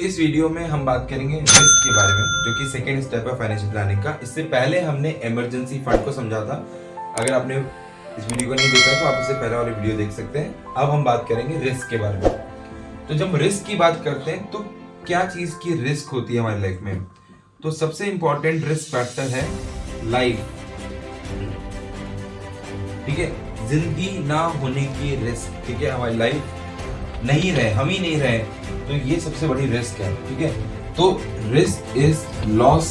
इस वीडियो में हम बात करेंगे रिस्क के बारे में, जो कि सेकेंड स्टेप है फाइनेंशियल प्लानिंग का। इससे पहले हमने इमरजेंसी फंड को समझा था। अगर आपने इस वीडियो को नहीं देखा तो आप उससे पहले वाली वीडियो देख सकते हैं। अब हम बात करेंगे रिस्क के बारे में। तो जब रिस्क की बात करते हैं तो क्या चीज की रिस्क होती है हमारी लाइफ में? तो सबसे इंपॉर्टेंट रिस्क फैक्टर है लाइफ। ठीक है, जिंदगी ना होने की रिस्क। ठीक है, हमारी लाइफ नहीं रहे, हम ही नहीं रहे, तो ये सबसे बड़ी रिस्क है। ठीक है, तो risk is loss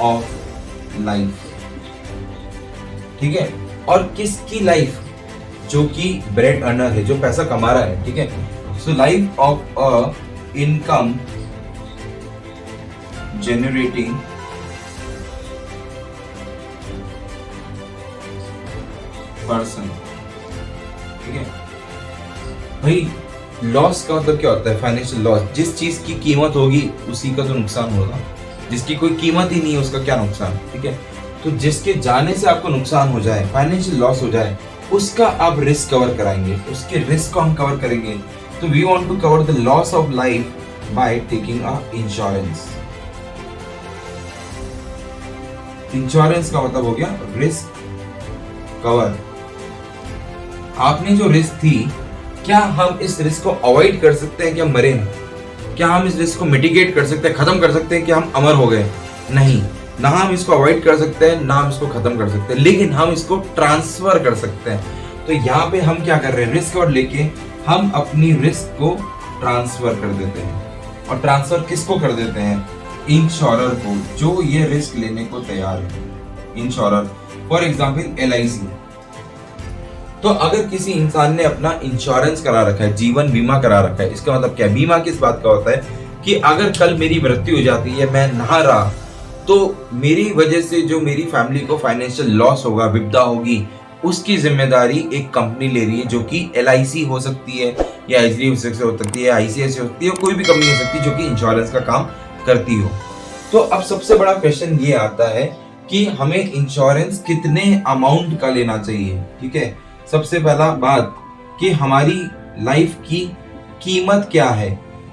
of life. ठीक है, और किसकी लाइफ? जो कि ब्रेड अर्नर है, जो पैसा कमा रहा है। ठीक है, so life of a income generating person. ठीक है भाई, लॉस का मतलब क्या होता है? Financial loss. जिस चीज की कीमत होगी उसी का तो नुकसान होगा। जिसकी कोई कीमत ही नहीं है उसका क्या नुकसान? ठीक है, तो जिसके जाने से आपको नुकसान हो जाए, फाइनेंशियल लॉस हो जाए, उसका आप रिस्क कवर कराएंगे, उसके रिस्क को हम कवर करेंगे। तो we want to cover the loss of life by taking a insurance. Insurance का मतलब हो गया रिस्क कवर। आपने जो रिस्क थी, क्या हम इस रिस्क को अवॉइड कर सकते हैं कि हम मरे ना? क्या हम इस रिस्क को मिटिगेट कर सकते हैं, खत्म कर सकते हैं कि हम अमर हो गए? नहीं, ना हम इसको अवॉइड कर सकते हैं, ना हम इसको खत्म कर सकते हैं, लेकिन हम इसको ट्रांसफर कर सकते हैं। तो यहाँ पे हम क्या कर रहे हैं? रिस्क और लेके हम अपनी रिस्क को ट्रांसफर कर देते हैं। और ट्रांसफर किसको कर देते हैं? इंश्योरर को, जो ये रिस्क लेने को तैयार है। Insurer, for example LIC। तो अगर किसी इंसान ने अपना इंश्योरेंस करा रखा है, जीवन बीमा करा रखा है, इसका मतलब क्या? बीमा किस बात का होता है कि अगर कल मेरी मृत्यु हो जाती है, मैं ना रहा, तो मेरी वजह से जो मेरी फैमिली को फाइनेंशियल लॉस होगा, विपदा होगी, उसकी जिम्मेदारी एक कंपनी ले रही है, जो कि LIC हो सकती है, या HDFC हो सकती है, ICICI हो सकती है, कोई भी कंपनी हो सकती है जो कि इंश्योरेंस का काम करती हो। तो अब सबसे बड़ा क्वेश्चन ये आता है कि हमें इंश्योरेंस कितने अमाउंट का लेना चाहिए? ठीक है, सबसे पहला बात कि हमारी लाइफ की कीमत क्या है?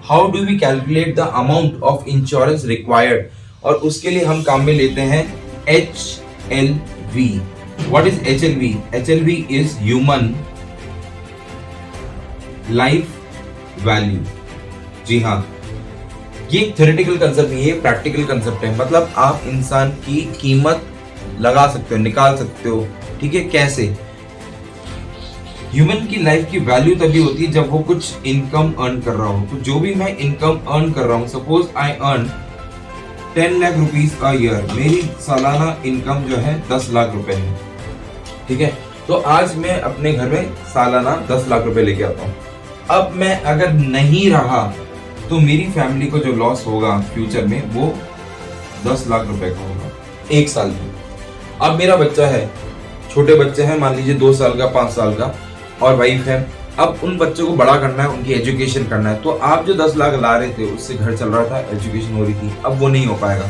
How do we calculate the amount of insurance required? और उसके लिए हम काम में लेते हैं HLV। What is HLV? HLV is human life value. जी हाँ, ये थ्योरेटिकल कंसेप्ट नहीं है, प्रैक्टिकल कंसेप्ट है। मतलब आप इंसान की कीमत लगा सकते हो, निकाल सकते हो। ठीक है, कैसे? ह्यूमन की लाइफ की वैल्यू तभी होती है जब वो कुछ इनकम अर्न कर रहा हो। तो जो भी मैं इनकम अर्न कर रहा हूँ, suppose I earn 10 lakh rupees a year, मेरी सालाना इनकम जो है 10 लाख रुपए है। ठीक है, तो आज मैं अपने घर में सालाना 10 लाख रुपए लेके आता हूँ। अब मैं अगर नहीं रहा तो मेरी फैमिली को जो लॉस होगा फ्यूचर में, वो 10 लाख रुपए का होगा एक साल में। अब मेरा बच्चा है, छोटे बच्चे हैं, मान लीजिए 2 साल का, 5 साल का, और वाइफ है। अब उन बच्चों को बड़ा करना है, उनकी एजुकेशन करना है। तो आप जो 10 लाख ला रहे थे, उससे घर चल रहा था, एजुकेशन हो रही थी, अब वो नहीं हो पाएगा।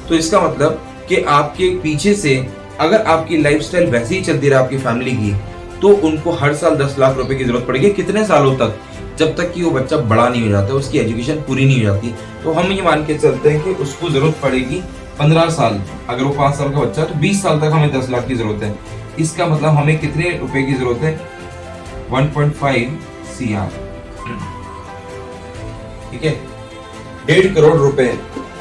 तो इसका मतलब कि आपके पीछे से अगर आपकी लाइफस्टाइल वैसे ही चलती रहा आपकी फैमिली की, तो उनको हर साल 10 लाख रुपए की जरूरत पड़ेगी। कितने सालों तक? जब तक कि वो बच्चा बड़ा नहीं हो जाता, उसकी एजुकेशन पूरी नहीं हो जाती। तो हम ये मान के चलते हैं कि उसको जरूरत पड़ेगी 15 साल। अगर वो 5 साल का बच्चा है तो 20 साल तक हमें 10 लाख की जरूरत है। इसका मतलब हमें कितने रुपए की जरूरत है? 1.5 CR। ठीक है, 1.5 करोड़ रुपए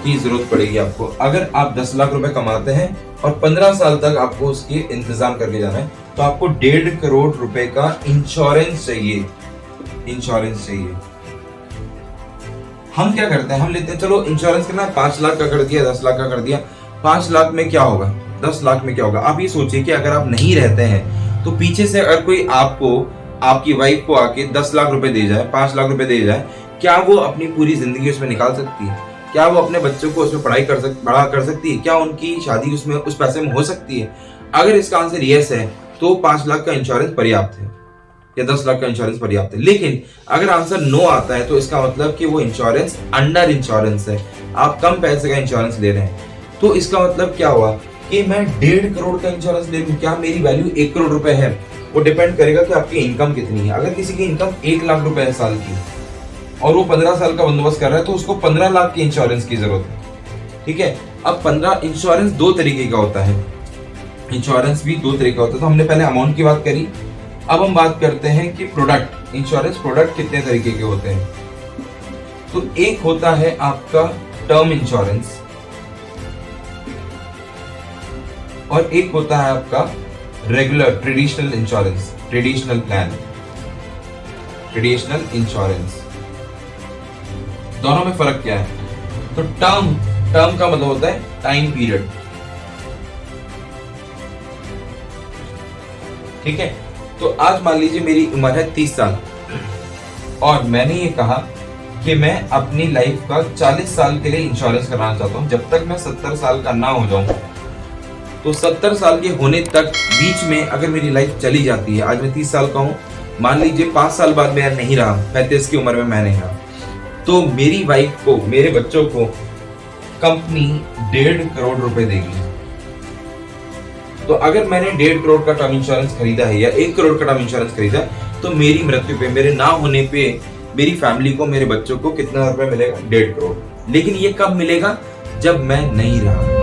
की जरूरत पड़ेगी आपको अगर आप 10 लाख रुपए कमाते हैं और 15 साल तक आपको उसकी इंतजाम करके जाना है। तो आपको 1.5 करोड़ रुपए का इंश्योरेंस चाहिए। इंश्योरेंस चाहिए। हम क्या करते हैं? हम लेते हैं, चलो इंश्योरेंस करना है, 5 लाख का कर दिया, 10 लाख का कर दिया। 5 लाख में क्या होगा? 10 लाख में क्या होगा? आप ये सोचिए कि अगर आप नहीं रहते हैं तो पीछे से अगर कोई आपको, आपकी वाइफ को आके 10 लाख रुपए दे जाए, 5 लाख रुपए दे जाए, क्या वो अपनी पूरी जिंदगी उसमें निकाल सकती है? क्या वो अपने बच्चों को उसमें बड़ा कर सकती है? क्या उनकी शादी उसमें उस पैसे में हो सकती है? अगर इसका आंसर यस है तो 5 लाख का इंश्योरेंस पर्याप्त है, या 10 लाख का इंश्योरेंस पर्याप्त है। लेकिन अगर आंसर नो आता है तो इसका मतलब कि वो इंश्योरेंस अंडर इंश्योरेंस है, आप कम पैसे का इंश्योरेंस ले रहे हैं। तो इसका मतलब क्या हुआ कि मैं 1.5 करोड़ का इंश्योरेंस ले लूं, क्या मेरी वैल्यू 1 करोड़ रुपए है? वो डिपेंड करेगा कि आपकी इनकम कितनी है। अगर किसी की इनकम 1 लाख रुपए है साल की, और वो 15 साल का बंदोबस्त कर रहा है, तो उसको 15 लाख की इंश्योरेंस की जरूरत है। ठीक है, अब 15 इंश्योरेंस दो तरीके का होता है, इंश्योरेंस भी दो तरीके का होता है। तो हमने पहले अमाउंट की बात करी, अब हम बात करते हैं कि प्रोडक्ट, इंश्योरेंस प्रोडक्ट कितने तरीके के होते हैं। तो एक होता है आपका टर्म इंश्योरेंस और एक होता है आपका regular traditional insurance, traditional plan, traditional insurance. दोनों में फर्क क्या है? तो टर्म का मतलब होता है टाइम पीरियड। ठीक है, तो आज मान लीजिए मेरी उम्र है 30 साल और मैंने ये कहा कि मैं अपनी लाइफ का 40 साल के लिए इंश्योरेंस कराना चाहता हूं, जब तक मैं 70 साल का ना हो जाऊं। तो 70 साल के होने तक बीच में अगर मेरी लाइफ चली जाती है, आज मैं 30 साल का हूं, मान लीजिए 5 साल बाद मैं नहीं रहा, 35 की उम्र में मैं नहीं रहा, तो मेरी वाइफ को, मेरे बच्चों को कंपनी 1.5 करोड़ रुपए देगी। तो अगर मैंने 1.5 करोड़ का टर्म इंश्योरेंस खरीदा है या 1 करोड़ का टर्म इंश्योरेंस खरीदा, तो मेरी मृत्यु पे, मेरे ना होने पे मेरी फैमिली को, मेरे बच्चों को कितना रुपए मिलेगा? 1.5 करोड़। लेकिन ये कब मिलेगा? जब मैं नहीं रहा।